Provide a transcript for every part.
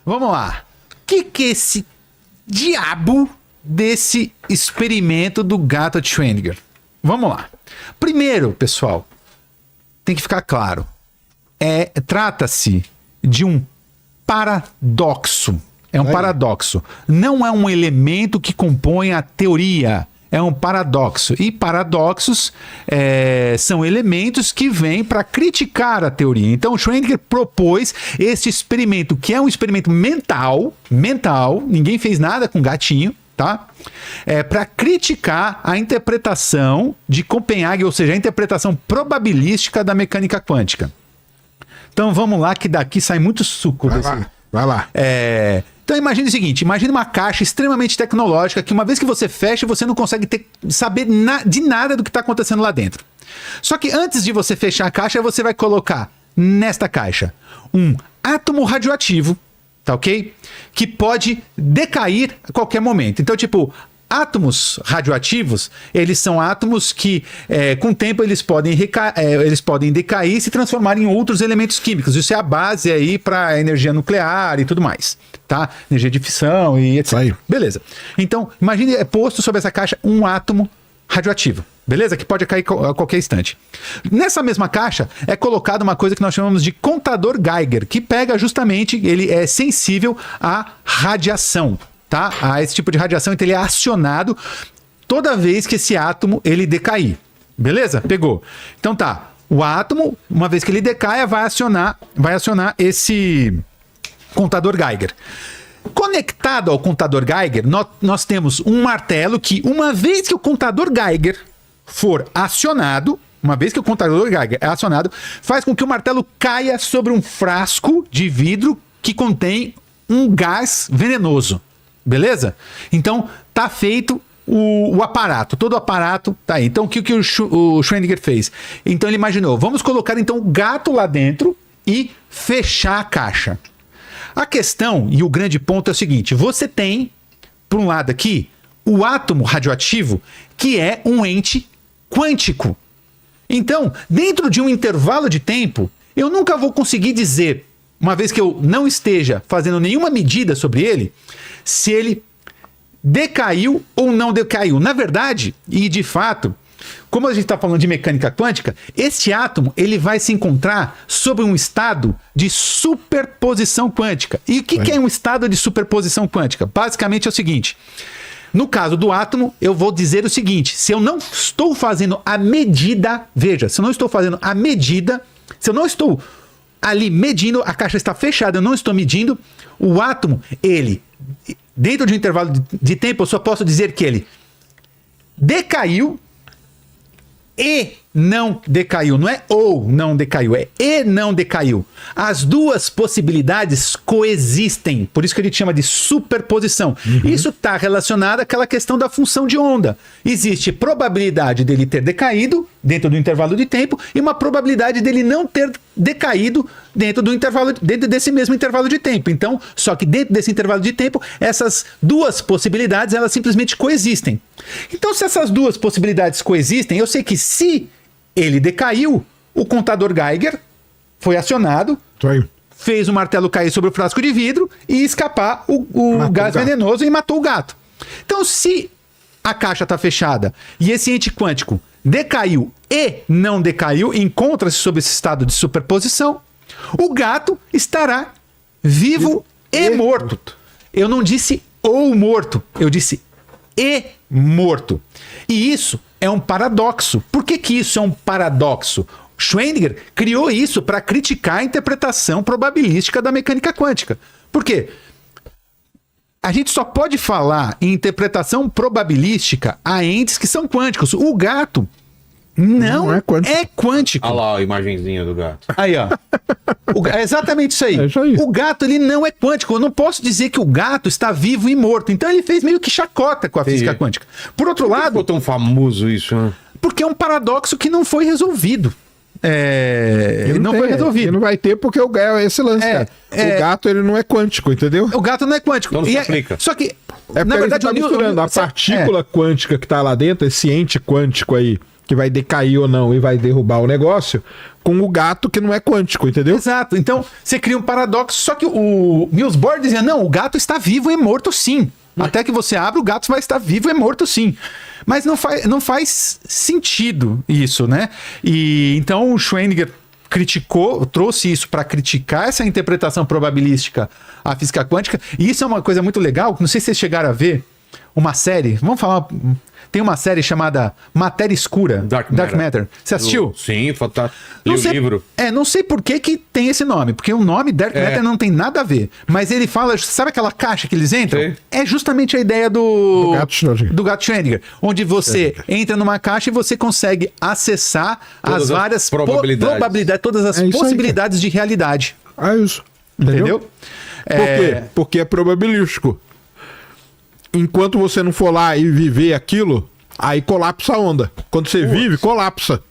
Vamos lá. O que é esse diabo desse experimento do gato de Schrödinger? Vamos lá. Primeiro, pessoal, tem que ficar claro. Trata-se de um paradoxo. É um paradoxo. Não é um elemento que compõe a teoria. É um paradoxo. E paradoxos são elementos que vêm para criticar a teoria. Então, o Schrödinger propôs esse experimento, que é um experimento mental, ninguém fez nada com gatinho, tá? Para criticar a interpretação de Copenhague, ou seja, a interpretação probabilística da mecânica quântica. Então, vamos lá, que daqui sai muito suco. Vai lá. Então imagine o seguinte, imagine uma caixa extremamente tecnológica que uma vez que você fecha, você não consegue saber de nada do que está acontecendo lá dentro. Só que antes de você fechar a caixa, você vai colocar nesta caixa um átomo radioativo, tá ok? Que pode decair a qualquer momento. Então, tipo, átomos radioativos, eles são átomos que, com o tempo, eles podem decair e se transformar em outros elementos químicos. Isso é a base aí para energia nuclear e tudo mais, tá? Energia de fissão e etc. Aí. Beleza. Então, imagine posto sobre essa caixa um átomo radioativo, beleza? Que pode cair a qualquer instante. Nessa mesma caixa é colocada uma coisa que nós chamamos de contador Geiger, que pega justamente, ele é sensível à radiação, tá? A esse tipo de radiação, então ele é acionado toda vez que esse átomo ele decair. Beleza? Pegou. Então tá, o átomo, uma vez que ele decaia, vai acionar esse contador Geiger. Conectado ao contador Geiger, nós temos um martelo que, uma vez que o contador Geiger for acionado, faz com que o martelo caia sobre um frasco de vidro que contém um gás venenoso. Beleza? Então, tá feito o aparato. Todo o aparato tá aí. Então, o que o Schrödinger fez? Então, ele imaginou, vamos colocar então o gato lá dentro e fechar a caixa. A questão e o grande ponto é o seguinte, você tem, por um lado aqui, o átomo radioativo, que é um ente quântico. Então, dentro de um intervalo de tempo, eu nunca vou conseguir dizer, uma vez que eu não esteja fazendo nenhuma medida sobre ele, se ele decaiu ou não decaiu. Na verdade, e de fato, como a gente está falando de mecânica quântica, este átomo ele vai se encontrar sob um estado de superposição quântica. E o que é um estado de superposição quântica? Basicamente é o seguinte, no caso do átomo, eu vou dizer o seguinte, se eu não estou fazendo a medida, veja, se eu não estou fazendo a medida, se eu não estou ali medindo, a caixa está fechada, eu não estou medindo, o átomo, ele, dentro de um intervalo de tempo, eu só posso dizer que ele decaiu e não decaiu. Não é ou não decaiu, é e não decaiu. As duas possibilidades coexistem. Por isso que a gente chama de superposição. Isso está relacionado àquela questão da função de onda. Existe probabilidade dele ter decaído dentro do intervalo de tempo e uma probabilidade dele não ter decaído dentro desse mesmo intervalo de tempo. Então, só que dentro desse intervalo de tempo, essas duas possibilidades, elas simplesmente coexistem. Então, se essas duas possibilidades coexistem, eu sei que se ele decaiu, o contador Geiger foi acionado, fez o martelo cair sobre o frasco de vidro e escapar o gás venenoso e matou o gato. Então, se a caixa está fechada e esse ente quântico decaiu e não decaiu, encontra-se sob esse estado de superposição, o gato estará vivo e morto. Eu não disse ou morto, eu disse e morto. E isso é um paradoxo. Por que isso é um paradoxo? Schrödinger criou isso para criticar a interpretação probabilística da mecânica quântica. Por quê? A gente só pode falar em interpretação probabilística a entes que são quânticos. O gato não é quântico. Olha lá a imagenzinha do gato. Aí, ó. É exatamente isso aí. O gato, ele não é quântico. Eu não posso dizer que o gato está vivo e morto. Então ele fez meio que chacota com a física quântica. Por outro lado... Ficou tão famoso isso, né? Porque é um paradoxo que não foi resolvido. Não foi resolvido. Ele não vai ter porque é esse lance, cara. O gato, ele não é quântico, entendeu? O gato não é quântico. Então não se aplica. Só que, na verdade, tá misturando a partícula quântica que tá lá dentro, esse ente quântico aí, que vai decair ou não e vai derrubar o negócio, com o gato que não é quântico, entendeu? Exato. Então, você cria um paradoxo. Só que o Niels Bohr dizia, não, o gato está vivo e morto sim. Até que você abre, o gato vai estar vivo e morto sim. Mas não faz sentido isso, né? E então o Schrödinger trouxe isso para criticar essa interpretação probabilística à física quântica. E isso é uma coisa muito legal. Não sei se vocês chegaram a ver uma série. Vamos falar... Tem uma série chamada Matéria Escura. Dark Matter. Você assistiu? Sim, fantástico. Li o livro. Não sei por que tem esse nome. Porque o nome Dark Matter não tem nada a ver. Mas ele fala... Sabe aquela caixa que eles entram? Sim. É justamente a ideia do gato Schrödinger. Onde você entra numa caixa e você consegue acessar todas as várias probabilidades. todas as possibilidades de realidade. É isso. Entendeu? Por quê? Porque é probabilístico. Enquanto você não for lá e viver aquilo, aí colapsa a onda. Quando você vive, colapsa.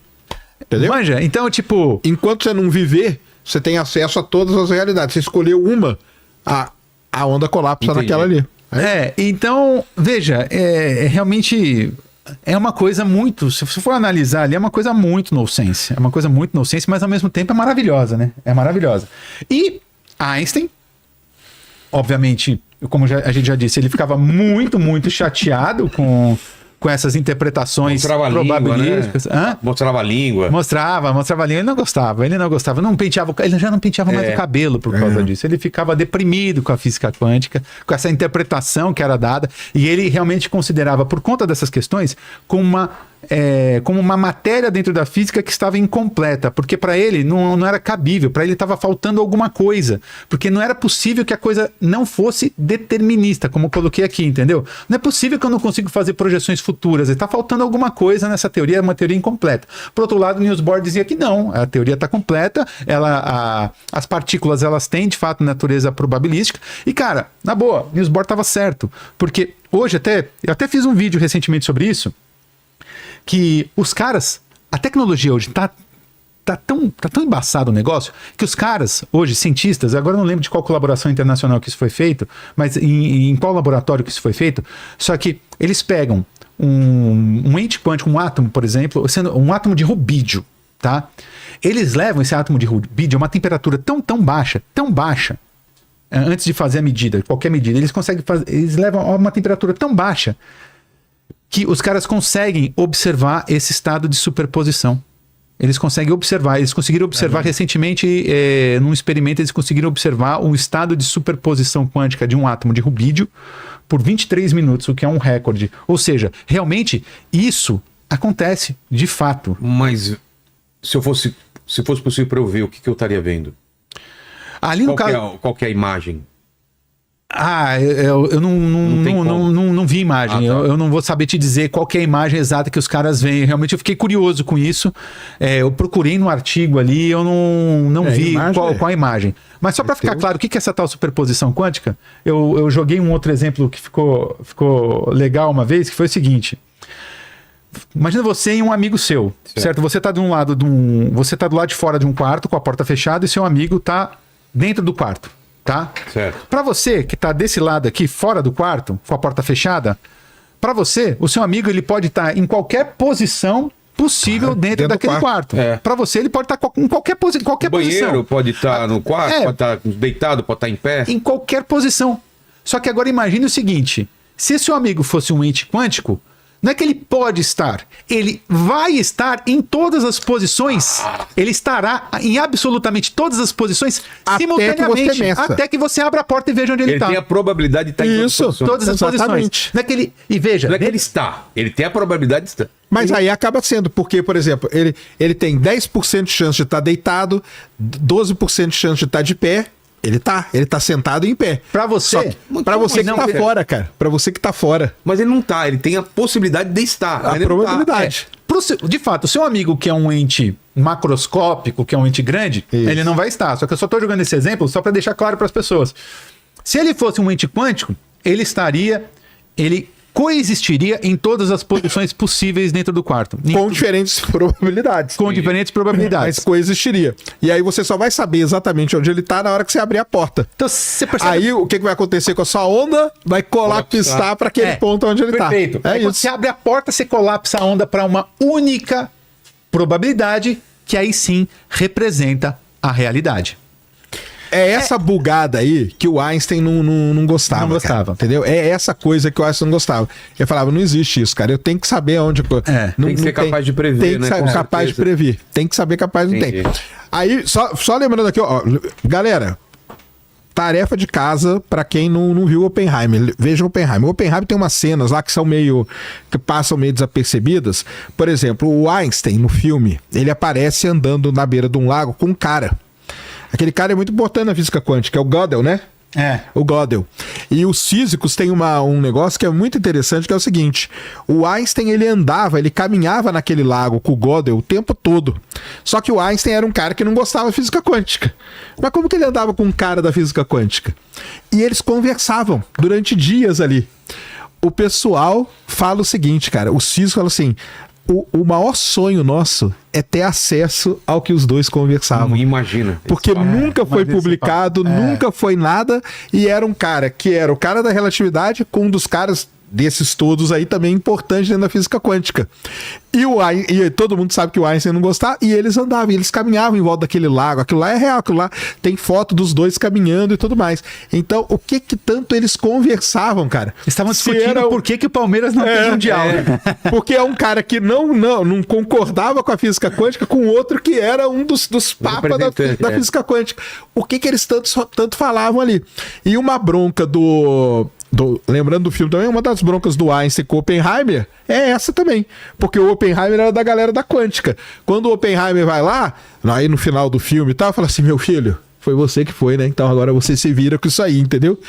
Entendeu? Manja, então, tipo... Enquanto você não viver, você tem acesso a todas as realidades. Você escolheu uma, a onda colapsa naquela ali. Então, veja, realmente... É uma coisa muito... Se você for analisar ali, é uma coisa muito nonsense. É uma coisa muito nonsense, mas ao mesmo tempo é maravilhosa, né? É maravilhosa. E Einstein, obviamente... Como a gente já disse, ele ficava muito, muito chateado com essas interpretações probabilísticas. Língua, né? Mostrava a língua. Mostrava a língua. Ele não gostava. Ele já não penteava mais o cabelo por causa disso. Ele ficava deprimido com a física quântica, com essa interpretação que era dada. E ele realmente considerava, por conta dessas questões, como uma matéria dentro da física que estava incompleta, porque para ele não era cabível, para ele estava faltando alguma coisa, porque não era possível que a coisa não fosse determinista, como eu coloquei aqui, entendeu? Não é possível que eu não consiga fazer projeções futuras, está faltando alguma coisa nessa teoria, é uma teoria incompleta. Por outro lado, Niels Bohr dizia que não, a teoria está completa, as partículas elas têm de fato natureza probabilística, e cara, na boa, Niels Bohr estava certo, porque hoje eu até fiz um vídeo recentemente sobre isso, que os caras, a tecnologia hoje tá tão embaçado o negócio, que os caras hoje, cientistas, agora eu não lembro de qual colaboração internacional que isso foi feito, mas em qual laboratório que isso foi feito, só que eles pegam um ente quântico, um átomo, por exemplo, um átomo de rubídio, tá? Eles levam esse átomo de rubídio a uma temperatura tão baixa, antes de fazer a medida, qualquer medida, eles levam a uma temperatura tão baixa que os caras conseguem observar esse estado de superposição. Eles conseguem observar, eles conseguiram observar recentemente, num experimento, eles conseguiram observar um estado de superposição quântica de um átomo de rubídio por 23 minutos, o que é um recorde. Ou seja, realmente, isso acontece de fato. Mas se fosse possível para eu ver, o que eu estaria vendo? Ali no caso... Qual que é a imagem? Eu não vi imagem. Eu não vou saber te dizer qual que é a imagem exata que os caras veem. Realmente eu fiquei curioso com isso. Eu procurei no artigo ali, eu não vi qual a imagem. Mas só para ficar claro, o que é essa tal superposição quântica? Eu joguei um outro exemplo que ficou legal uma vez, que foi o seguinte. Imagina você e um amigo seu, certo? Você está do lado de fora de um quarto com a porta fechada e seu amigo está dentro do quarto. Tá? Certo. Para você que tá desse lado aqui, fora do quarto, com a porta fechada, para você, o seu amigo ele pode estar em qualquer posição possível dentro daquele quarto. Para você, ele pode estar em qualquer posição. O banheiro pode estar no quarto, pode estar deitado, pode estar em pé. Em qualquer posição. Só que agora imagine o seguinte, se seu amigo fosse um ente quântico, não é que ele pode estar, ele vai estar em todas as posições, ele estará em absolutamente todas as posições simultaneamente, até que você abra a porta e veja onde ele está. Ele tem a probabilidade de estar em todas as posições. Não é que ele, e veja, não é que ele está, ele tem a probabilidade de estar. Mas aí acaba sendo, porque, por exemplo, ele tem 10% de chance de estar deitado, 12% de chance de estar de pé. Ele tá sentado em pé. Pra você que tá fora, cara. Pra você que tá fora. Mas ele não tá, ele tem a possibilidade de estar. A probabilidade. De fato, o seu amigo que é um ente macroscópico, que é um ente grande, ele não vai estar. Só que eu só tô jogando esse exemplo só pra deixar claro pras pessoas. Se ele fosse um ente quântico, ele coexistiria em todas as posições possíveis dentro do quarto. Com diferentes probabilidades. Com diferentes probabilidades. Mas coexistiria. E aí você só vai saber exatamente onde ele tá na hora que você abrir a porta. Então você percebe... Aí o que vai acontecer com a sua onda? Vai colapsar para aquele ponto onde ele perfeito. tá. Aí quando você abre a porta, você colapsa a onda para uma única probabilidade, que aí sim representa a realidade. É essa bugada aí que o Einstein não gostava. Não gostava. Cara, entendeu? É essa coisa que o Einstein não gostava. Ele falava, não existe isso, cara. Eu tenho que saber onde... Tem que ser capaz de prever, tem que né? ser Com capaz de certeza. prever. Tem que saber capaz, não tem. Entendi. Aí, só lembrando aqui, ó. Galera, tarefa de casa pra quem não viu Oppenheimer. Veja Oppenheimer. O Oppenheimer tem umas cenas lá que são que passam meio desapercebidas. Por exemplo, o Einstein, no filme, ele aparece andando na beira de um lago com um cara. Aquele cara é muito importante na física quântica, é o Gödel, né? É. O Gödel. E os físicos têm um negócio que é muito interessante, que é o seguinte: o Einstein, ele caminhava naquele lago com o Gödel o tempo todo. Só que o Einstein era um cara que não gostava de física quântica. Mas como que ele andava com um cara da física quântica? E eles conversavam durante dias ali. O pessoal fala o seguinte, cara, os físicos falam assim: o maior sonho nosso é ter acesso ao que os dois conversavam. Imagina. Porque nunca foi publicado, nunca foi nada, e era um cara que era o cara da relatividade com um dos caras desses todos aí também importante dentro da física quântica. E todo mundo sabe que o Einstein não gostava, e eles andavam, eles caminhavam em volta daquele lago. Aquilo lá é real, aquilo lá tem foto dos dois caminhando e tudo mais. Então, o que tanto eles conversavam, cara? Estavam discutindo por que o Palmeiras não tem mundial. Porque é um cara que não concordava com a física quântica, com outro que era um dos papas da física quântica. O que eles tanto falavam ali? E uma bronca lembrando do filme também, uma das broncas do Einstein com o Oppenheimer é essa também. Porque o Oppenheimer era da galera da quântica. Quando o Oppenheimer vai lá, aí no final do filme e tal, fala assim: meu filho, foi você que foi, né? Então agora você se vira com isso aí, entendeu?